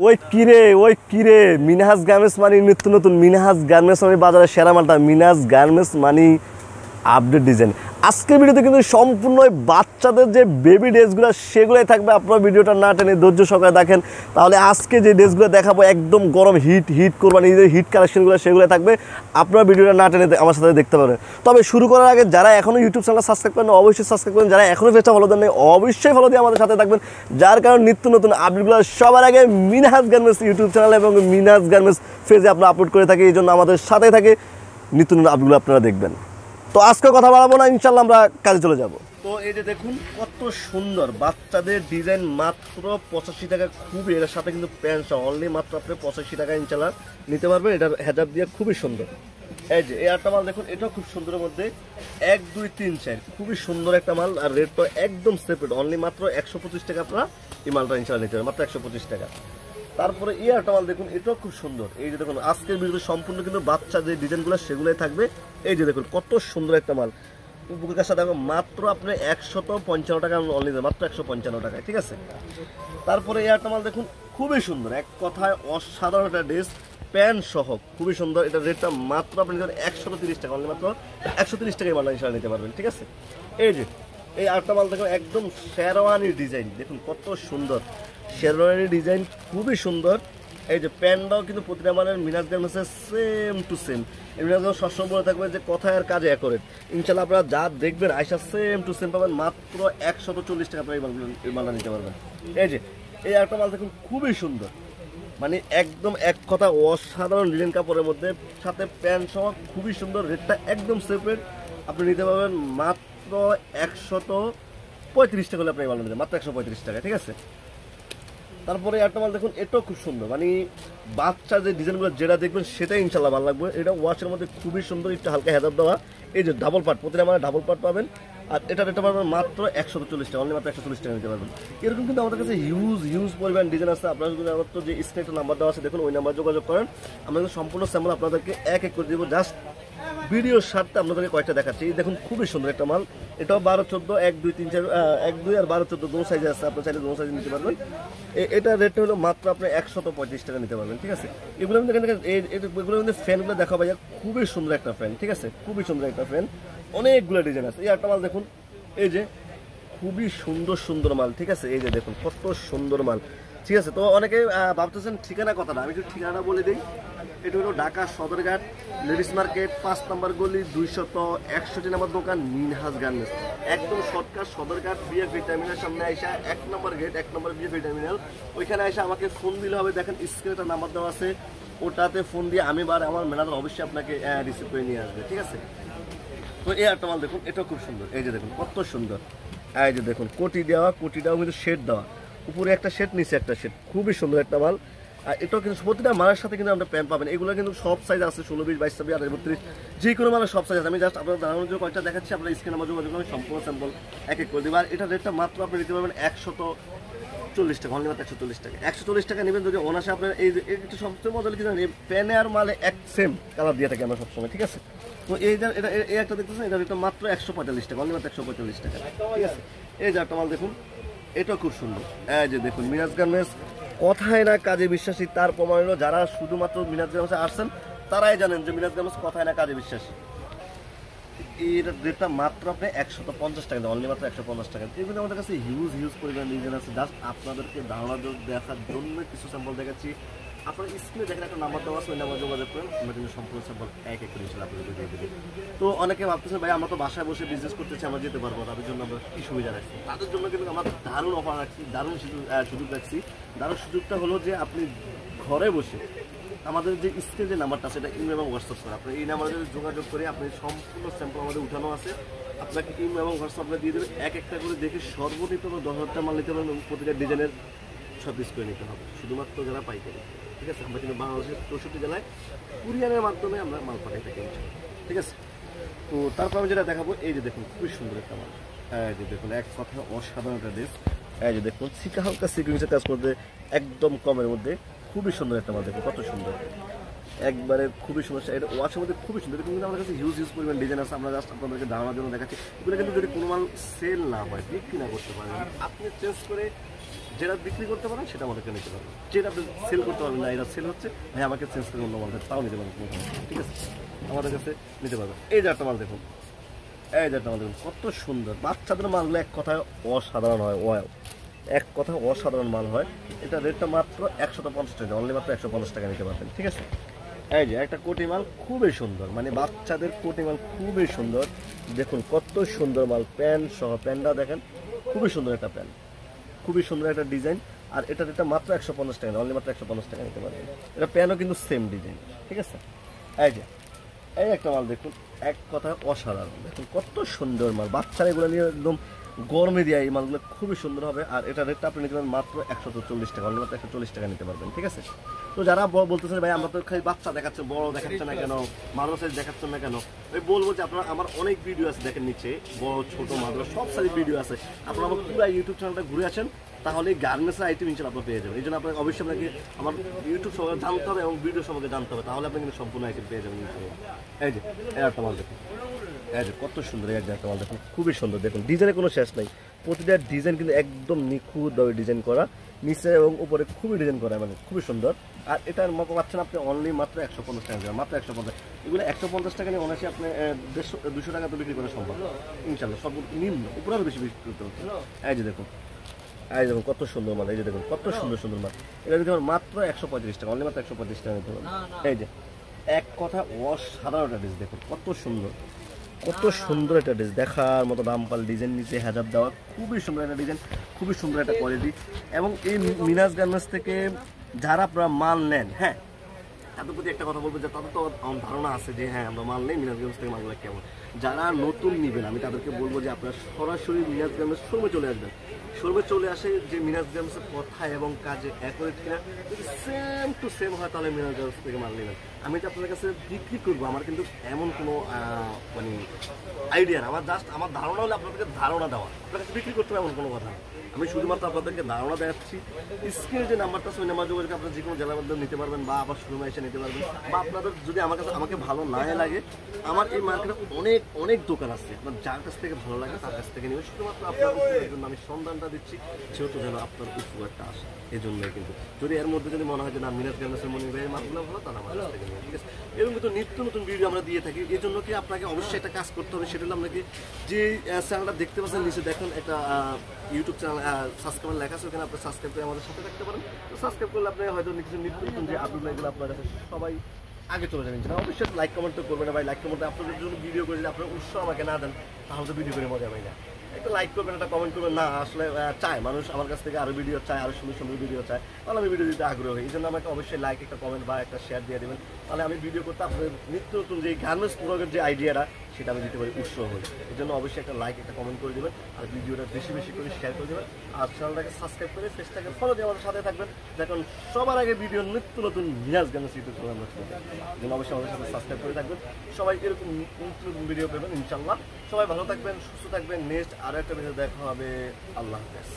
ওই কিরে মিনহাজ গার্মেন্টস মানে নিত্য নতুন মিনহাজ গার্মেন্টস মানে বাজারে সেরা মালটা মিনহাজ গার্মেন্টস মানে আপডেট ডিজাইন। আজকের ভিডিওতে কিন্তু সম্পূর্ণ বাচ্চাদের যে বেবি ড্রেসগুলো সেগুলোই থাকবে। আপনারা ভিডিওটা না টেনে ধৈর্য সহকারে দেখেন, তাহলে আজকে যে ড্রেসগুলো দেখাবো একদম গরম হিট করবেন, নিজেদের হিট কালেকশনগুলো সেগুলো থাকবে। আপনারা ভিডিওটা না টেনে আমার সাথে দেখতে পারেন। তবে শুরু করার আগে যারা এখনও ইউটিউব চ্যানেল সাবস্ক্রাইব করেন অবশ্যই সাবস্ক্রাইব করেন, যারা এখনও পেজটা ফলো দেন অবশ্যই ফলো দিয়ে আমাদের সাথে থাকবেন, যার কারণ নিত্য নতুন আপডেটগুলো সবার আগে মিনহাজ গার্মেন্টস ইউটিউব চ্যানেল এবং মিনহাজ গার্মেন্টস পেজে আপনারা আপলোড করে থাকি। এই জন্য আমাদের সাথে থাকে নিত্য নতুন আপডেটগুলো আপনারা দেখবেন। তো আজকে কথা বাড়াবো না, ইনশাল্লাহ আমরা কাজে চলে যাব। তো এই যে দেখুন কত সুন্দর বাচ্চাদের ডিজাইন, মাত্র 85 টাকা। খুবই এর সাথে কিন্তু প্যান্ট সহ অনলি মাত্র আপনি 85 টাকা ইনশাল্লাহ নিতে পারবেন। এটার হেজাব দিয়ে খুবই সুন্দর। এই যে এই একটা মাল দেখুন, এটাও খুব সুন্দরের মধ্যে 1 2 3 4 খুবই সুন্দর একটা মাল। আর রেটটা একদম সেপারেট, অনলি মাত্র 125 টাকা আপনারা এই মালটা ইনশাল্লাহ নিতে পারবেন, মাত্র 125 টাকা। তারপরে এই একটা মাল দেখুন, এটাও খুব সুন্দর। এই যে দেখুন আজকের ভিডিওতে সম্পূর্ণ কিন্তু বাচ্চা যে ডিজাইনগুলো সেগুলোই থাকবে। এই যে দেখুন কত সুন্দর একটা মাল, বুকের কাছে দেখো মাত্র আপনি 155 টাকা অনলি, মাত্র 155 টাকায়, ঠিক আছে। তারপরে এই একটা মাল দেখুন খুবই সুন্দর, এক কথায় অসাধারণ একটা ড্রেস, প্যান্ট সহ খুবই সুন্দর। এটা রেটটা মাত্র আপনি 130 টাকা, অনলি মাত্র 130 টাকায় মালটা ইনশাল্লাহ নিতে পারবেন, ঠিক আছে। এই যে এই আটটা মাল দেখুন একদম শেরওয়ানি ডিজাইন, দেখুন কত সুন্দর শেরওয়ানি ডিজাইন, খুবই সুন্দর। এই যে প্যান্টটাও কিন্তু প্রতিটা মানের মিনহাজ গার্মেন্টসের সেম টু সেম। এই মিনহাজ গার্মেন্টস সবসময় বলে থাকবে যে কথায় আর কাজে অ্যাকুরেট। ইনশাল্লাহ আপনারা যা দেখবেন আয়সা সেম টু সেম পাবেন, মাত্র 140 টাকা আপনারা এই মালটা নিতে পারবেন। এই যে এই একটা মাল দেখুন খুবই সুন্দর, মানে একদম এক কথা অসাধারণ ডিজাইন কাপড়ের মধ্যে, সাথে প্যান্ট সহ খুবই সুন্দর। রেটটা একদম সেপারেট, আপনি নিতে পারবেন মাত্র 135 টাকা হলে আপনি এই মালটা নিতে, মাত্র 135 টাকা, ঠিক আছে। তারপরে একটা মাল দেখুন, এটাও খুব সুন্দর, মানে বাচ্চা যে ডিজাইনগুলো যেটা দেখবেন সেটাই ইনশাল্লাহ ভালো লাগবে। এটা ওয়াশের মধ্যে খুবই সুন্দর, একটু হালকা হেদার দেওয়া। এই যে ডাবল পার্ট, প্রতিটা মানে ডাবল পার্ট পাবেন। আর এটা রেটটা পাবেন মাত্র 140 টাকা, অনলি মাত্র 140 টাকা নিতে পারবেন। এরকম কিন্তু আমাদের কাছে হিউজ পরিমাণ ডিজাইন আছে। আপনারা যদি আমার তো যে স্ক্রিনে নাম্বার দেওয়া আছে দেখুন, ওই নাম্বার যোগাযোগ করেন, আমরা কিন্তু সম্পূর্ণ স্যাম্পল আপনাদেরকে এক করে দেবো। জাস্ট ভিডিওর সাথে আপনাদেরকে কয়েকটা দেখাচ্ছি। এই দেখুন খুবই সুন্দর একটা মাল, এটাও 12 14 1 2 3 4 1 2 আর 12 14 দু সাইজে আছে, আপনার চাইলে দু সাইজে নিতে পারবেন। এটা রেটটা হলো মাত্র আপনি 135 টাকা নিতে পারবেন, ঠিক আছে। এগুলো এগুলোর মধ্যে ফ্যানগুলো দেখা ভাইয়া, খুবই সুন্দর একটা ফ্যান, ঠিক আছে, খুবই সুন্দর একটা ফ্যান, অনেকগুলো ডিজাইন আছে। এই একটা মাল দেখুন, এই যে খুবই সুন্দর মাল, ঠিক আছে। এই যে দেখুন কত সুন্দর মাল, ঠিক আছে। তো অনেকে ভাবতেছেন ঠিকানা কথা না, আমি একটু ঠিকানা বলে দিই। এটা হলো ঢাকা সদরঘাট লেডিস মার্কেট 5 নম্বর গলি 261 নম্বর দোকান মিনহাজ গার্মেন্টস, একদম শর্টকাট সদরঘাট বিএফএ টার্মিনাল সামনে আইসা 1 নম্বর গেট, 1 নম্বর বিএফএ টার্মিনাল, ওইখানে আইসা আমাকে ফোন দিলে হবে। দেখেন স্ক্রিনে নাম্বার দেওয়া আছে, ওটাতে ফোন দিয়ে আমি বা আমার ম্যানেজার অবশ্যই আপনাকে রিসিভ করে নিয়ে আসবে, ঠিক আছে। তো এই একটা মাল দেখুন, এটাও খুব সুন্দর। এই যে দেখুন কত সুন্দর, এই যে দেখুন কোটিটাও কিন্তু শেড দেওয়া, উপরে একটা শেড নিচে একটা শেড, খুবই সুন্দর একটা মাল। আর এটাও কিন্তু প্রতিটা মালের সাথে কিন্তু আমরা প্যান্ট পাবেন। এগুলো কিন্তু সব সাইজ আছে, 16 20 22 26 28 32, যে কোনো মালের সব সাইজ আছে। আমি জাস্ট আপনার দাঁড়ানোর জন্য কয়েকটা দেখাচ্ছি, আপনার স্ক্রিনে আমার যোগাযোগ আমি সম্পূর্ণ স্যাম্পল এক করে দেবো। আর এটা রেটটা মাত্র আপনি নিতে পারবেন 140 টাকা, অনলি মাত্র 140 টাকা। 140 টাকা নেবেন যদি অনাসে আপনার। এই একটু সবচেয়ে মজা কি জানেন, এই প্যানে আর মালে এক সেম কালার দিয়ে থাকি আমরা সবসময়, ঠিক আছে। তো এই যে এটা এই একটা দেখতেছেন, এটা রেটটা মাত্র 145 টাকা, অনলি মাত্র 145 টাকা, ঠিক আছে। এই যে একটা মাল দেখুন, এটাও খুব সুন্দর। এই যে দেখুন মিনহাজ গার্মেন্টস কথায় না কাজে বিশ্বাসী, তার প্রমাণ হলো যারা শুধুমাত্র মিনহাজ গার্মেন্টসে আসছেন তারাই জানেন যে মিনহাজ গার্মেন্টস কথায় না কাজে বিশ্বাসী। এর রেটটা মাত্র আপনি 150 টাকা, অনলি মাত্র 150 টাকা। এগুলো আমাদের কাছে হিউজ পরিমাণ ডিজাইন আছে। জাস্ট আপনাদেরকে ধারণা দেখার জন্য কিছু স্যাম্পল দেখাচ্ছি। আপনার স্ক্রিনে দেখেন একটা নাম্বার দেওয়া আছে, ওই নাম্বার যোগাযোগ করেন, আমরা কিন্তু সম্পূর্ণ স্যাম্পল এক করে আপনাদেরকে দিয়ে দেবো। তো অনেকে ভাবতেছেন ভাই আমরা তো বাসায় বসে বিজনেস করতেছি, আমরা যেতে পারবো, তাদের জন্য আমরা কী সুবিধা রাখছি? তাদের জন্য কিন্তু আমরা দারুণ অফার রাখছি, দারুণ সুযোগ রাখছি। দারুণ সুযোগটা হলো যে আপনি ঘরে বসে আমাদের যে স্ক্রিনে যে নাম্বারটা সেটা ইমেল এবং হোয়াটসঅ্যাপ করে, আপনি এই নাম্বারে যদি যোগাযোগ করে আপনি সম্পূর্ণ স্যাম্পল আমাদের উঠানো আছে, আপনাকে ইমেল এবং হোয়াটসঅ্যাপে দিয়ে দেবে। এক একটা করে দেখে সর্বনিম্ন 10,000 মাল নিতে পারবেন, প্রতিটা ডিজাইনের সব পিস করে নিতে হবে, শুধুমাত্র যারা পাইকারি, ঠিক আছে। আমরা কিন্তু বাংলাদেশের 64 জেলায় কুরিয়ারের মাধ্যমে আমরা মাল পাঠাই থাকি, ঠিক আছে। তো তারপর আমি যেটা দেখাবো, এই যে দেখুন খুবই সুন্দর একটা মাল, এই যে দেখুন এক কথায় অসাধারণ একটা ড্রেস। এই যে দেখুন হালকা সিকুয়েন্সের কাজ করতে একদম কমের মধ্যে খুবই সুন্দর একটা মাল, দেখুন কত সুন্দর, একবারে খুবই সমস্যা। এটা ওয়াশের মধ্যে খুবই সুন্দর, কিন্তু আমাদের কাছে হিউজ পরিমাণ ডিজাইন আছে। আমরা জাস্ট আপনাদেরকে ধারণার জন্য দেখাচ্ছি। এগুলো কিন্তু যদি কোনো মাল সেল না হয়, বিক্রি না করতে পারেন, আপনি চেঞ্জ করে যেটা বিক্রি করতে পারেন সেটা আমাদেরকে নিতে পারবেন, যেটা আপনি সেল করতে পারবেন না, এটা সেল হচ্ছে ভাই আমাকে চেঞ্জ করে অন্য মাল তাও নিতে পারবেন, ঠিক আছে, আমাদের কাছে নিতে পারবেন। এই যে একটা মাল দেখুন, এই যে একটা মাল দেখুন কত সুন্দর, বাচ্চাদের মালগুলো এক কথায় অসাধারণ হয়, এক কথা অসাধারণ মাল হয়। এটা রেটটা মাত্র 150 টাকা, অনলি মাত্র 150 টাকা নিতে পারবেন, ঠিক আছে। এই যে একটা কোটি মাল খুবই সুন্দর, মানে বাচ্চাদের কোটি মাল খুবই সুন্দর, দেখুন কত সুন্দর মাল, প্যান্ট সহ, প্যান্টটা দেখেন খুবই সুন্দর একটা প্যান্ট, খুবই সুন্দর একটা ডিজাইন। আর এটা রেটটা মাত্র 150 টাকা, অনলি মাত্র 150 টাকা নিতে পারবেন। এটা প্যান্টও কিন্তু সেম ডিজাইন, ঠিক আছে। এই যে এই একটা মাল দেখুন, এক কথা অসাধারণ, দেখুন কত সুন্দর মাল, বাচ্চারা এগুলো নিয়ে একদম গরমে দিয়ে এই মালগুলো খুবই সুন্দর হবে। আর এটা রেটটা আপনি নিতে পারবেন মাত্র 140 টাকা, অনলি মাত্র 140 টাকা নিতে পারবেন, ঠিক আছে। তো যারা বলতেছেন ভাই আমরা তো খালি বাচ্চা দেখাচ্ছেন, বড় দেখাচ্ছেন না কেন, মাদ্রাস সাইজ দেখাচ্ছেন না কেন, ওই বলবো যে আপনারা আমার অনেক ভিডিও আছে দেখেন নিচে, বড় ছোট মাদ্রাস সব সাইজ ভিডিও আছে, আপনারা আমার পুরো ইউটিউব চ্যানেলটা ঘুরে আসেন, তাহলে গার্মেন্টসের আইটেম ইনশাল্লাহ আপনারা পেয়ে যাবেন। এই জন্য আপনাকে অবশ্যই আপনাকে আমার ইউটিউব সম্পর্কে জানতে হবে এবং ভিডিও সম্পর্কে জানতে হবে, তাহলে আপনি কিন্তু সম্পূর্ণ আইটেম পেয়ে যাবেন ইনশাল্লাহ। এই যে একটা মাল দেখুন, এই যে কত সুন্দর, এই যে একটা মাল দেখুন খুবই সুন্দর, দেখুন ডিজাইনের কোনো শেষ নাই, প্রতিটা ডিজাইন কিন্তু একদম নিখুঁতভাবে ডিজাইন করা, নিচে এবং উপরে খুবই ডিজাইন করা, মানে খুবই সুন্দর। আর এটার মতো পাচ্ছেন আপনি অনলি মাত্র 150 টাকা, মাত্র 150। এগুলো 150 টাকা নিয়ে অনায়াসে আপনি 150-200 টাকা তো বিক্রি করা সম্ভব ইনশাল্লাহ, সব নিম্ন, উপরে আরও বেশি বিক্রি করতে হচ্ছে। এই যে দেখুন, এই দেখুন কত সুন্দর মাল, এই যে দেখুন কত সুন্দর সুন্দর মাল, এটা দিতে পারেন মাত্র 135 টাকা, অনলি মাত্র 135 টাকা নিতে পারেন। এই যে এক কথা অসাধারণ একটা ডিস, দেখুন কত সুন্দর, কত সুন্দর একটা ডিজাইন, দেখার মতো দামপাল ডিজাইন, নিচে হেজাব দেওয়া, খুবই সুন্দর একটা ডিজাইন, খুবই সুন্দর একটা কোয়ালিটি। এবং এই মিনাজ গার্মেন্টস থেকে যারা আপনারা মাল নেন, হ্যাঁ তাদের প্রতি একটা কথা বলবো যে তাদের তো ধারণা আছে যে হ্যাঁ আমরা মাল নেই মিনাজ গার্মেন্টস থেকে মালগুলো কেমন। যারা নতুন নেবেন আমি তাদেরকে বলবো যে আপনারা সরাসরি মিনাজ গার্মেন্টস শোরুমে চলে আসবেন, শোরুমে চলে আসে যে মিনাজ গার্মেন্টসের কথা এবং কাজে অ্যাকুরেট কিনা, যদি সেম টু সেম হয় তাহলে মিনাজ গার্মেন্টস থেকে মাল নেবেন। আমি যে আপনাদের কাছে বিক্রি করবো আমার কিন্তু এমন কোনো মানে আইডিয়া না, আমার জাস্ট আমার ধারণা হলে আপনাদেরকে ধারণা দেওয়া, আপনার কাছে বিক্রি করতে হবে এমন কোনো কথা না, আমি শুধুমাত্র আপনাদেরকে ধারণা দেখাচ্ছি। স্ক্রিনে যে নাম্বারটা আছে ওই নাম্বার যোগাযোগ আপনারা যে কোনো জেলার মধ্যে নিতে পারবেন, বা আবার শোরুমে এসে নিতে পারবেন, বা আপনাদের যদি আমার কাছে আমাকে ভালো না লাগে, আমার এই মার্কেটে অনেক অনেক দোকান আছে, আপনার যার কাছ থেকে ভালো লাগে তার কাছ থেকে নেবেন, শুধুমাত্র আপনার উপকারের জন্য আমি সন্ধানটা দিচ্ছি, যেহেতু যেন আপনার উপকারটা আসে এই জন্যই। কিন্তু যদি এর মধ্যে যদি মনে হয় যে না মিনাজ গার্মেন্টসের মনির ভাইয়ের মালগুলো ভালো, তাহলে আমার কাছ থেকে নেবেন, ঠিক আছে। এরকম কিন্তু নিত্য নতুন ভিডিও আমরা দিয়ে থাকি, এই জন্য কি আপনাকে অবশ্যই একটা কাজ করতে হবে, সেটা হলো আপনাকে যে চ্যানেলটা দেখতে পাচ্ছেন নিচে দেখুন একটা ইউটিউব চ্যানেল সাবস্ক্রাইবার লেখা আছে, ওখানে আপনি সাবস্ক্রাইব করে আমাদের সাথে থাকতে পারেন। তো সাবস্ক্রাইব করলে আপনি হয়তো কিছু নিত্য নতুন যে আপডেট এগুলো আপনার কাছে সবাই আগে চলে যাবেন। অবশ্যই লাইক কমেন্ট তো করবেন না ভাই, লাইক কমেন্ট আপনাদের জন্য ভিডিও করে যদি আপনার উৎসাহ আমাকে না দেন তাহলে তো ভিডিও করে মজা পাই না। একটা লাইক করবেন, একটা কমেন্ট করবেন, না আসলে চায় মানুষ আমার কাছ থেকে আরও ভিডিও চায়, আরও সুন্দর সুন্দর ভিডিও চায়, তাহলে আমি ভিডিও দিতে আগ্রহ হই। এই জন্য আমাকে অবশ্যই লাইক, একটা কমেন্ট বা একটা শেয়ার দিয়ে দেবেন, তাহলে আমি ভিডিও করতে আপনাদের নিত্য নতুন যে গার্মেন্টস প্রোডাক্টের যে আইডিয়াটা সেটা আমি দিতে পারি, উৎসাহ হই। এই জন্য অবশ্যই একটা লাইক, একটা কমেন্ট করে দেবেন, আর ভিডিওটা বেশি বেশি করে শেয়ার করে দেবেন, আর চ্যানেলটাকে সাবস্ক্রাইব করে পেজটাকে ফলো দিয়ে আমাদের সাথে থাকবেন, দেখুন সবার আগে ভিডিও নিত্য নতুন মিনাজ গার্মেন্টস ইউটিউব চ্যানেল আমরা করবো। এই জন্য অবশ্যই আমাদের সাথে সাবস্ক্রাইব করে থাকবেন, সবাই এরকম নিত্য নতুন ভিডিও পেবেন ইনশাল্লাহ। সবাই ভালো থাকবেন, সুস্থ থাকবেন, নেক্সট আরও একটা ভিডিও দেখা হবে। আল্লাহ হাফেজ।